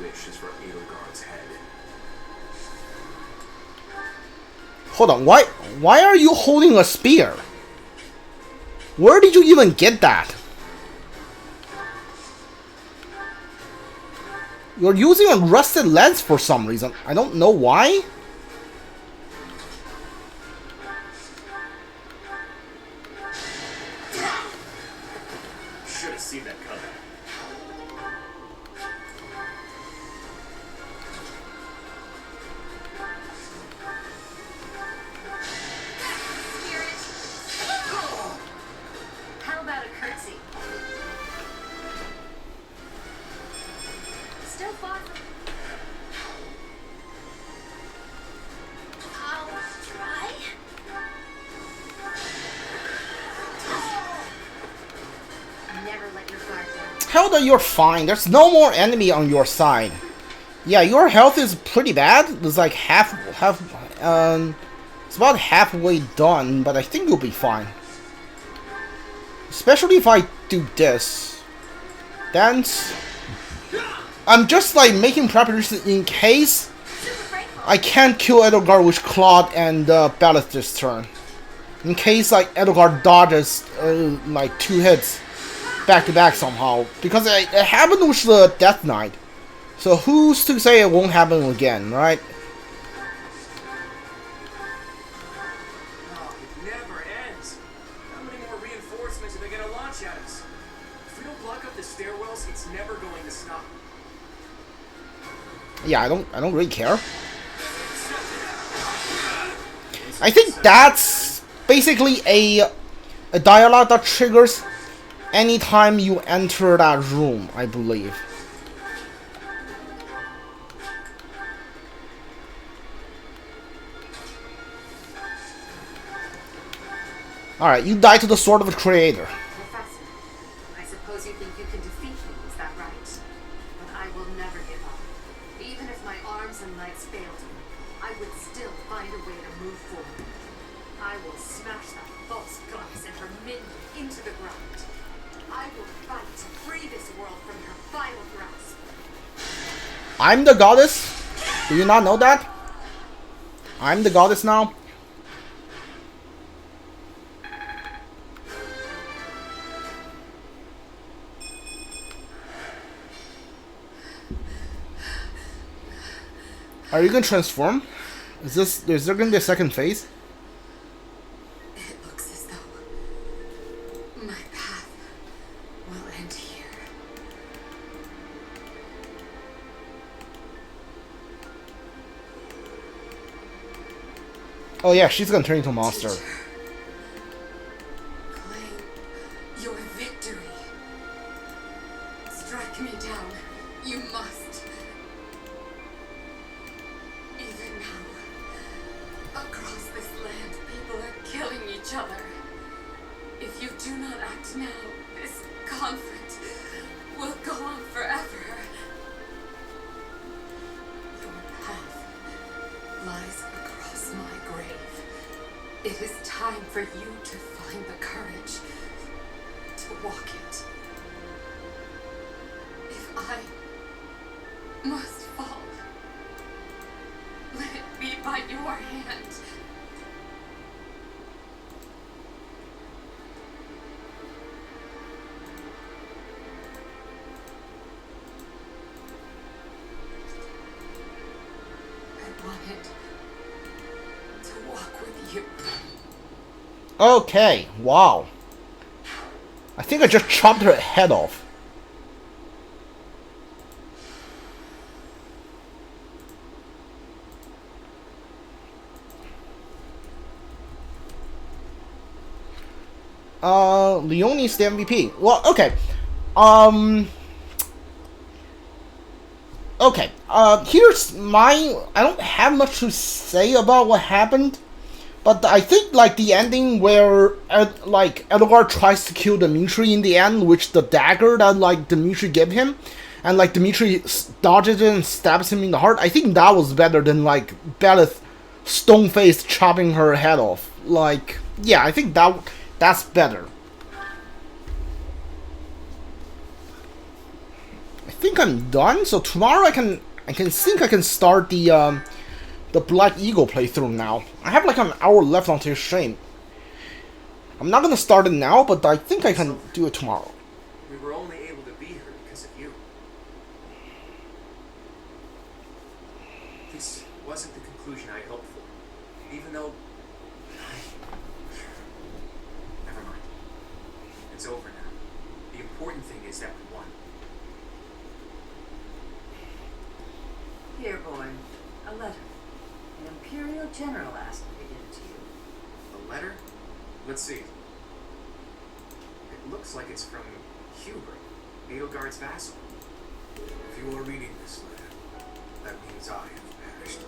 wish is for Edelgard's head. Hold on, why are you holding a spear? Where did you even get that? You're using a rusted lens for some reason. I don't know why. Should have seen that coming. How about a curtsy? Still far from... I'll try. Never let your guard down. Hilda, you're fine. There's no more enemy on your side. Yeah, your health is pretty bad. It's like it's about halfway done, but I think you'll be fine. Especially if I do this. Dance. I'm just like making preparations in case I can't kill Edelgard with Claude and Byleth this turn. In case like Edelgard dodges like 2 hits back to back somehow. Because it happened with the Death Knight. So who's to say it won't happen again, right? Oh, it never ends. How many more reinforcements are they gonna launch at us? If we don't block up the stairwells, it's never going to stop. Yeah, I don't really care. I think that's basically a dialogue that triggers anytime you enter that room, I believe. Alright, you die to the Sword of the Creator. Professor, I suppose you think you can defeat me, is that right? But I will never give up. Even if my arms and legs failed me, I would still find a way to move forward. I will smash that false goddess and her minion into the ground. I will fight to free this world from her final grasp. I'm the goddess? Do you not know that? I'm the goddess now? Are you gonna transform? Is there gonna be a second phase? It looks as though my path will end here. Oh yeah, she's gonna turn into a monster. Teacher, claim your victory. Strike me down. You must. Even now, across this land, people are killing each other. If you do not act now, this conflict will go on forever. Your path lies across my grave. It is time for you to find the courage to walk it. If I must fall, let it be by your hand. I wanted to walk with you. Okay, wow. I think I just chopped her head off. Leonie's the MVP. Well, okay. Okay. Here's my... I don't have much to say about what happened. But I think, like, the ending where, like, Edelgard tries to kill Dimitri in the end, which the dagger that, like, Dimitri gave him, and, like, Dimitri dodges it and stabs him in the heart, I think that was better than, like, Byleth stone-faced chopping her head off. Like, yeah, I think that's better. I think I'm done. So tomorrow I can start the Black Eagle playthrough now. I have like an hour left on this stream. I'm not gonna start it now, but I think I can do it tomorrow. We were only able to be here because of you. This wasn't the conclusion I hoped for, even though... Never mind. It's over now. The important thing is that we won. Here, boy. A letter. An Imperial General asked me to give it to you. A letter? Let's see. It looks like it's from Hubert, Edelgard's vassal. If you are reading this letter, that means I have perished.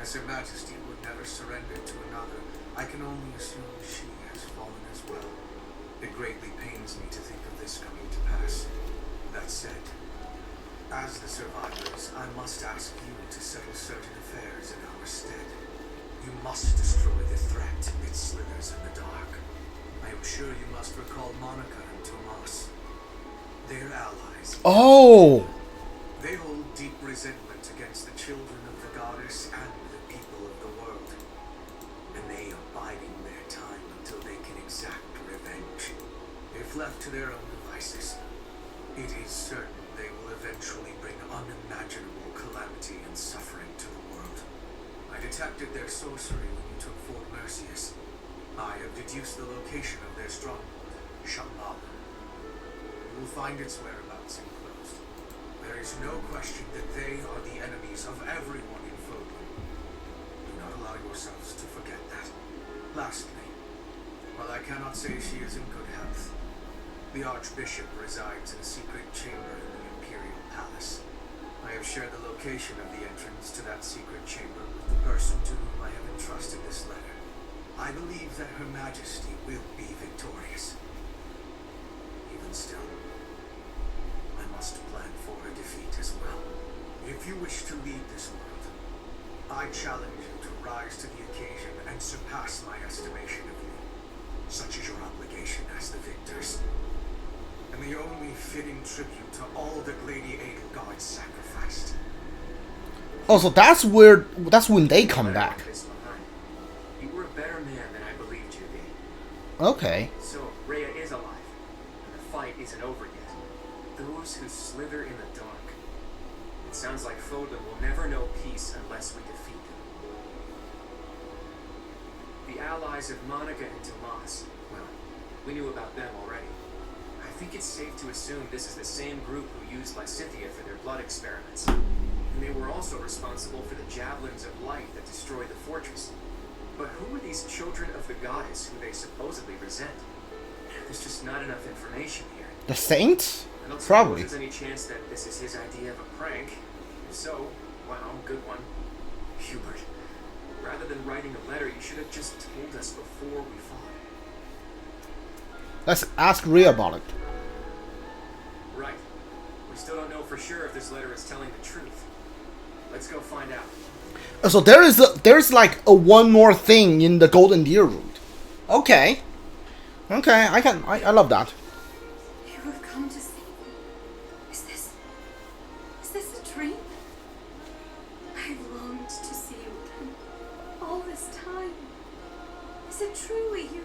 As Her Majesty would never surrender to another, I can only assume she has fallen as well. It greatly pains me to think of this coming to pass. That said, as the survivors, I must ask you to settle certain affairs in our stead. You must destroy the threat that slithers in the dark. I am sure you must recall Monica and Tomas. They're allies. Oh! They hold deep resentment against the children of the goddess and the people of the world. And they are biding their time until they can exact revenge. If left to their own devices, it is certain they will eventually bring unimaginable calamity and suffering to the world. I detected their sorcery when you took Fort Mercius. I have deduced the location of their stronghold, Shambhala. You will find its whereabouts enclosed. There is no question that they are the enemies of everyone in Fódlan. Do not allow yourselves to forget that. Lastly, while I cannot say she is in good health, the Archbishop resides in a secret chamber in the Imperial Palace. I have shared the location of the entrance to that secret chamber with the person to whom I have entrusted this letter. I believe that Her Majesty will be victorious. Even still, I must plan for her defeat as well. If you wish to lead this world, I challenge you to rise to the occasion and surpass my estimation of you. Such is your obligation as the victors. And the only fitting tribute to all that Lady Edelgard sacrificed. Oh, so that's when they come back. You were a better man than I believed you to be. Okay. So, Rhea is alive, and the fight isn't over yet. Those who slither in the dark. It sounds like Fódlan will never know peace unless we defeat them. The allies of Monica and Tomas, well, we knew about them already. I think it's safe to assume this is the same group who used Lysithea for their blood experiments. And they were also responsible for the javelins of light that destroyed the fortress. But who are these children of the goddess who they supposedly resent? There's just not enough information here. The Saints? I don't Probably. suppose there's any chance that this is his idea of a prank. If so, wow, good one. Hubert, rather than writing a letter, you should have just told us before we fought. Let's ask Rhea about it. Right. We still don't know for sure if this letter is telling the truth. Let's go find out. So there's like a one more thing in the Golden Deer route. Okay. Okay, I love that. You have come to see me. Is this a dream? I've longed to see you again all this time. Is it truly you?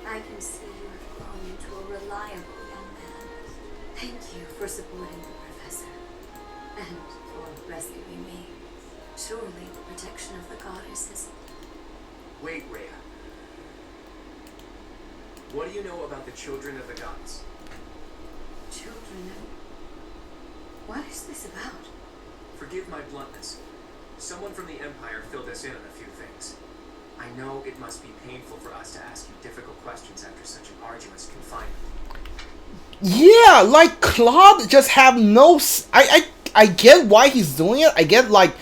I can see you have grown into a reliable young man. Thank you for supporting the professor. And for rescuing me. Surely the protection of the goddess is... Wait, Rhea. What do you know about the children of the gods? Children of... What is this about? Forgive my bluntness. Someone from the Empire filled us in on a few things. I know it must be painful for us to ask you difficult questions after such an arduous confinement. Yeah, like Claude just have no. I get why he's doing it. I get like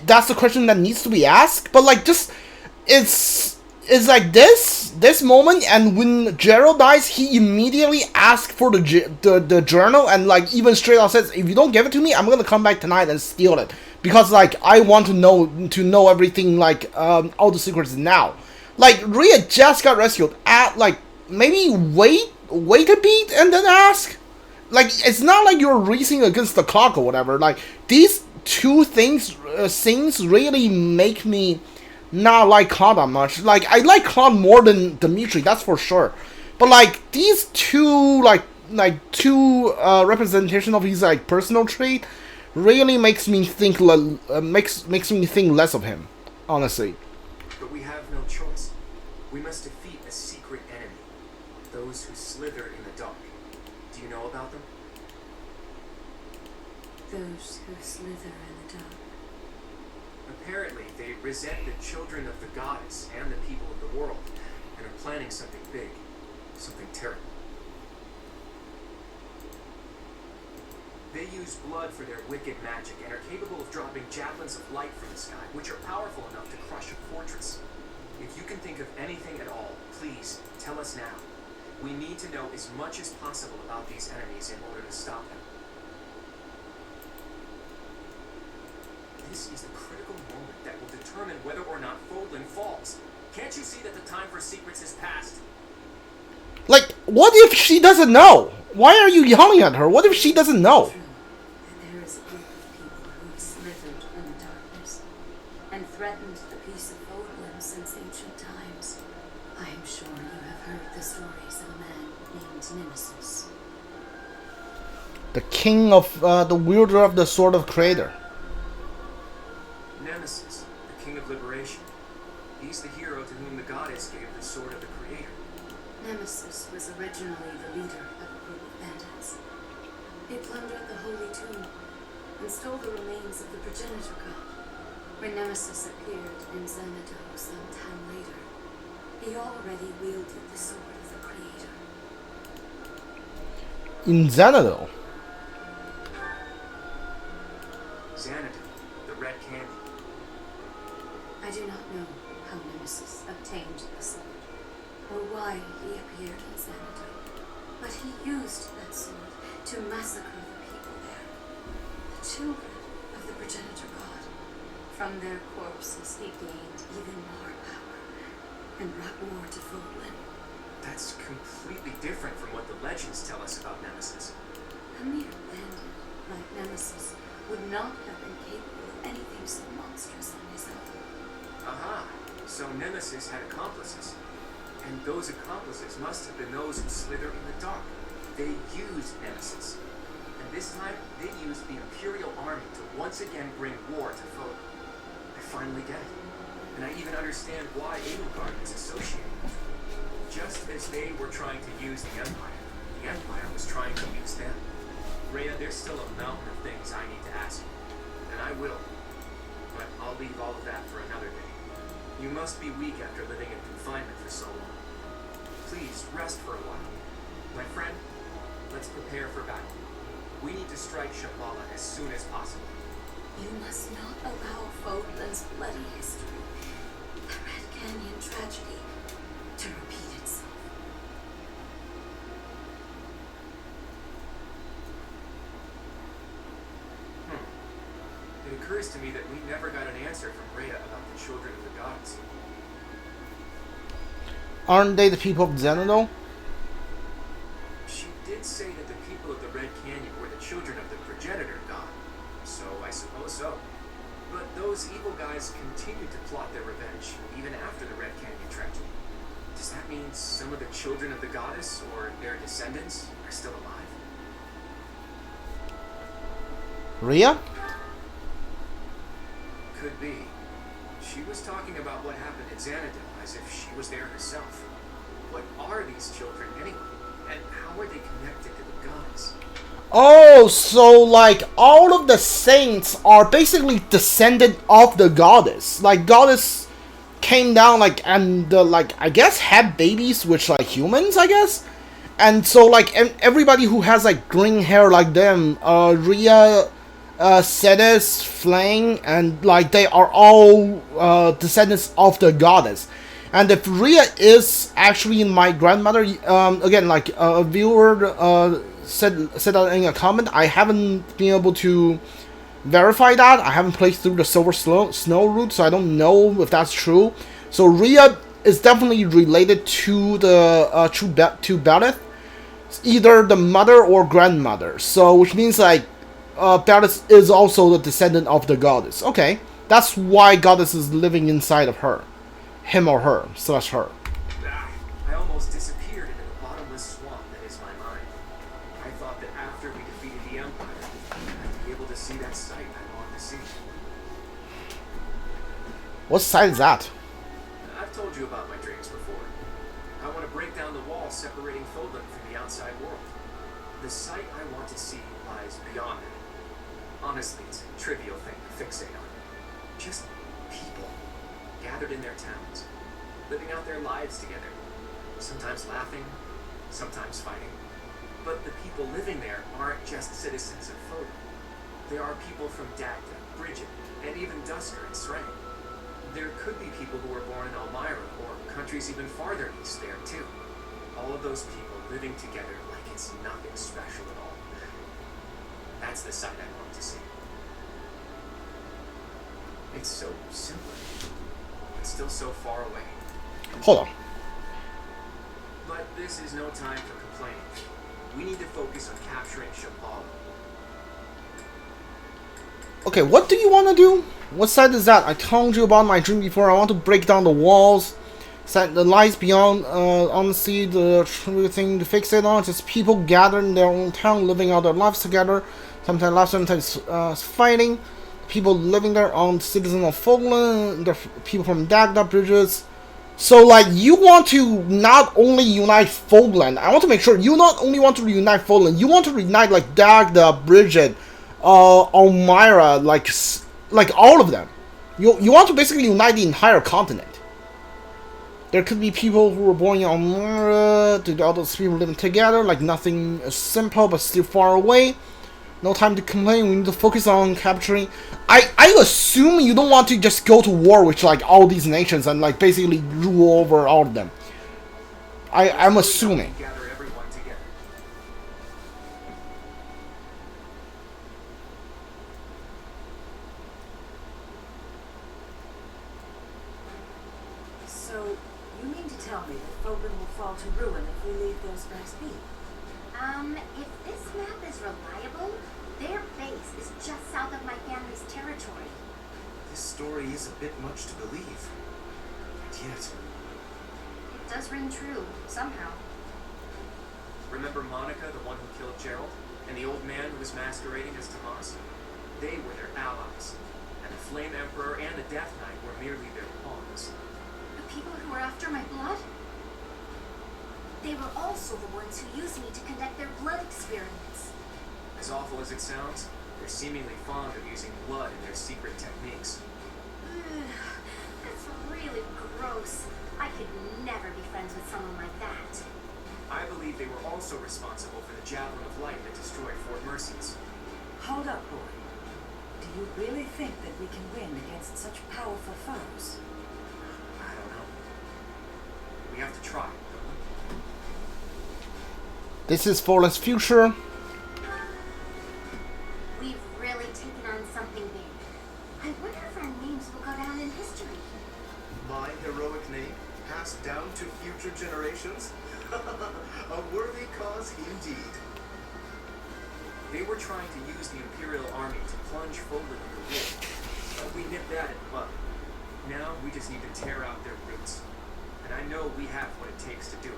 that's the question that needs to be asked. But like just it's like this moment, and when Gerald dies, he immediately asks for the journal, and like even straight out says, if you don't give it to me, I'm gonna come back tonight and steal it, because like I want to know everything, like all the secrets now. Like Rhea just got rescued at like maybe wait a bit and then ask. Like, it's not like you're racing against the clock or whatever. Like, these two things really make me not like Claude that much. Like, I like Claude more than Dimitri, that's for sure. But like these two two representation of his like personal trait really makes me think makes me think less of him, honestly. But we have no choice. We must defeat a secret enemy. Those who slither in the dark. Do you know about them? Those who slither in the dark. Apparently, they resent the children of the goddess and the people of the world, and are planning something big, something terrible. They use blood for their wicked magic and are capable of dropping javelins of light from the sky, which are powerful enough to crush a fortress. If you can think of anything at all, please tell us now. We need to know as much as possible about these enemies in order to stop them. This is the critical moment that will determine whether or not Fódlan falls. Can't you see that the time for secrets has passed? Like, what if she doesn't know? Why are you yelling at her? What if she doesn't know? True that there is a group of people who have slithered in the darkness and threatened the peace of Fódlan since ancient times. I am sure you have heard the stories of a man named Nemesis. The king of the wielder of the sword of creator. Nemesis, the king of liberation. He's the hero to whom the goddess gave the sword of the creator. Nemesis was originally the leader of a group of bandits. They plundered the holy tomb and stole the remains of the progenitor god. When Nemesis appeared in Xanadu some time later, he already wielded the sword of the creator. In Xanadu. Xanadu, the red candy. I do not know how Nemesis obtained the sword, or why he appeared in Xanadu, but he used that sword to massacre the people there, the children of the progenitor god. From their corpses he gained even more power and brought war to Fódlan. That's completely different from what the legends tell us about Nemesis. A mere bandit like Nemesis would not have been capable of anything so monstrous on his own. Aha, so Nemesis had accomplices. And those accomplices must have been those who slither in the dark. They used Nemesis. And this time, they used the Imperial Army to once again bring war to Fódlan. I finally get it. And I even understand why Edelgard is associated with them. Just as they were trying to use the Empire was trying to use them. Rhea, there's still a mountain of things I need to ask you. And I will. But I'll leave all of that for another day. You must be weak after living in confinement for so long. Please rest for a while. My friend, let's prepare for battle. We need to strike Shambhala as soon as possible. You must not allow Fódlan's bloody history, the Red Canyon tragedy, to repeat itself. It occurs to me that we never got an answer from Rhea about the children of the gods. Aren't they the people of Xanadu? She did say that the people of the Red Canyon were the children of the progenitor god, so I suppose so. But those evil guys continued to plot their revenge even after the Red Canyon tragedy. Does that mean some of the children of the goddess, or their descendants, are still alive? Rhea? Could be. She was talking about what happened in Xanadu as if she was there herself. What are these children anyway? And how are they connected to the goddess? Oh, so like all of the saints are basically descended of the goddess. Like goddess came down like and like I guess had babies which like humans, I guess. And so like everybody who has like green hair like them, Rhea, Ceres, Flang, and like they are all descendants of the goddess. And if Rhea is actually my grandmother, again, like a viewer said that in a comment, I haven't been able to verify that. I haven't played through the Silver Snow route, so I don't know if that's true. So Rhea is definitely related to the to Byleth. It's either the mother or grandmother. So which means like Byleth is also the descendant of the goddess. Okay, that's why goddess is living inside of her, him or her slash her. I almost disappeared into the bottomless swamp that is my mind. I thought that after we defeated the Empire, I'd be able to see that sight I wanted to see. What side is that? I've told you about my dreams before. I want to break down the wall separating Fódlan from the outside world. The sight I want to see lies beyond that. Honestly, it's a trivial thing to fixate on. Just people, gathered in their towns, living out their lives together. Sometimes laughing, sometimes fighting. But the people living there aren't just citizens of Fódlan. There are people from Dagda, Bridget, and even Dusker and Sreng. There could be people who were born in Elmira, or countries even farther east there too. All of those people living together like it's nothing special at all. That's the sight I want to see. It's so simple, but still so far away. Hold on. But this is no time for complaining. We need to focus on capturing Shambhala. Okay, what do you want to do? What side is that? I told you about my dream before. I want to break down the walls, set the lies beyond. Honestly, the true thing to fix it on just people gathered in their own town, living out their lives together. Sometimes laughing, sometimes fighting. People living there on citizens of Fódlan. The people from Dagda bridges. So, like, you want to not only unite Fódlan. I want to make sure you not only want to reunite Fódlan. You want to reunite like Dagda, Bridget, Elmira, like all of them. You want to basically unite the entire continent. There could be people who were born in Elmira, to all those people living together, like nothing simple but still far away. No time to complain, we need to focus on capturing. I assume you don't want to just go to war with like all these nations and like basically rule over all of them. I'm assuming. Gather everyone together. So, you mean to tell me that Fódlan will fall to ruin if we leave those guys be? If this map is reliable, their base is just south of my family's territory. This story is a bit much to believe. And yet, It does ring true, somehow. Remember Monica, the one who killed Gerald? And the old man who was masquerading as Tomas? They were their allies. And the Flame Emperor and the Death Knight were merely their pawns. The people who were after my blood? They were also the ones who used me to conduct their blood experiments. As awful as it sounds, they're seemingly fond of using blood in their secret techniques. Ugh, that's really gross. I could never be friends with someone like that. I believe they were also responsible for the Javelin of Light that destroyed Fort Mercy's. Hold up, boy. Do you really think that we can win against such powerful foes? I don't know. We have to try, don't we? This is Fódlan's future. We've really taken on something big. I wonder if our names will go down in history. my heroic name passed down to future generations? A worthy cause indeed. They were trying to use the Imperial Army to plunge Fódlan into war, but we nipped that in the bud. Now we just need to tear out their roots, and I know we have what it takes to do it.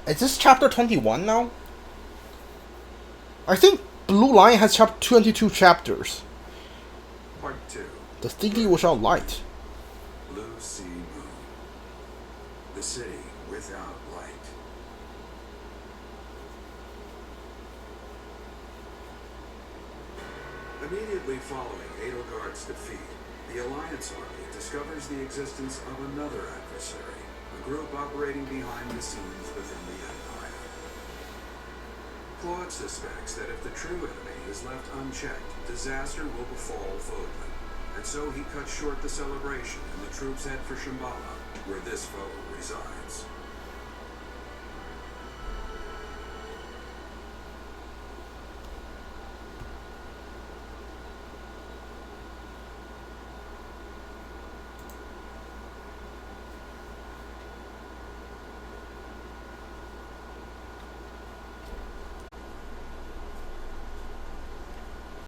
Is this chapter 21 now? I think Blue Line has 22 chapters. Part 2. The city without light. Blue Sea Moon. The city without light. Immediately following Edelgard's defeat, the Alliance Army discovers the existence of another adversary, a group operating behind the scenes within the Empire. Claude suspects that if the true enemy is left unchecked, disaster will befall Fódlan, and so he cuts short the celebration and the troops head for Shambhala, where this foe resides.